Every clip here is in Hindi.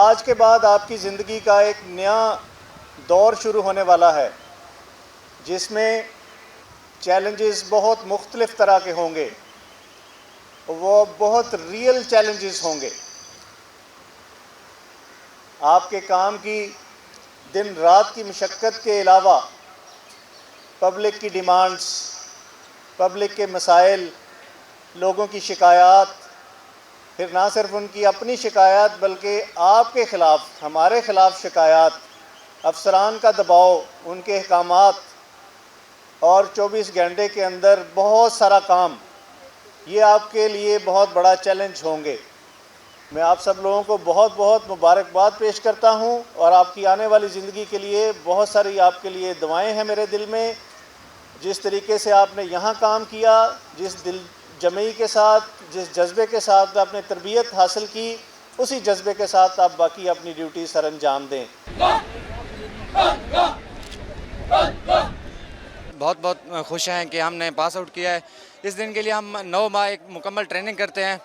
आज के बाद आपकी ज़िंदगी का एक नया दौर शुरू होने वाला है, जिसमें चैलेंजेस बहुत मुख्तलिफ़ तरह के होंगे। वो बहुत रियल चैलेंजेस होंगे। आपके काम की दिन रात की मशक्क़त के अलावा पब्लिक की डिमांड्स, पब्लिक के मसाइल, लोगों की शिकायत, फिर ना सिर्फ उनकी अपनी शिकायत बल्कि आपके ख़िलाफ़, हमारे ख़िलाफ़ शिकायत, अफसरान का दबाव, उनके अहकामात और 24 घंटे के अंदर बहुत सारा काम, ये आपके लिए बहुत बड़ा चैलेंज होंगे। मैं आप सब लोगों को बहुत बहुत मुबारकबाद पेश करता हूँ और आपकी आने वाली ज़िंदगी के लिए बहुत सारी आपके लिए दुआएं हैं मेरे दिल में। जिस तरीके से आपने यहाँ काम किया, जिस दिल जमई के साथ, जिस जज्बे के साथ आपने तरबियत हासिल की, उसी जज्बे के साथ आप बाकी अपनी ड्यूटी सर अंजाम दें। बहुत बहुत खुश हैं कि हमने पास आउट किया है। इस दिन के लिए हम 9 माह एक मुकम्मल ट्रेनिंग करते हैं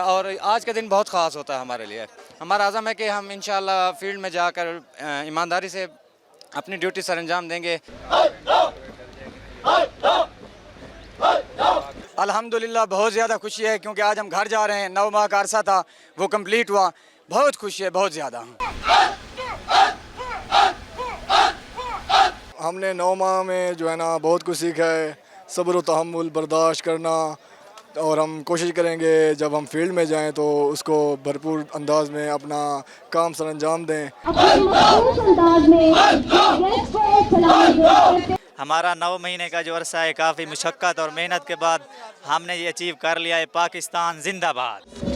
और आज का दिन बहुत ख़ास होता है हमारे लिए। हमारा आज़म है कि हम इंशाअल्लाह फील्ड में जाकर ईमानदारी से अपनी ड्यूटी सर अंजाम देंगे। अल्हम्दुलिल्लाह बहुत ज़्यादा खुशी है क्योंकि आज हम घर जा रहे हैं। 9 माह का अरसा था, वो कंप्लीट हुआ। बहुत खुशी है, बहुत ज़्यादा। हमने 9 माह में जो है ना बहुत कुछ सीखा है, सब्र व तहम्मुल, बर्दाश्त करना, और हम कोशिश करेंगे जब हम फील्ड में जाएं तो उसको भरपूर अंदाज में अपना काम सर अंजाम दें। हमारा 9 महीने का जो अरसा है, काफ़ी मुशक्क़त और मेहनत के बाद हमने ये अचीव कर लिया है। पाकिस्तान जिंदाबाद।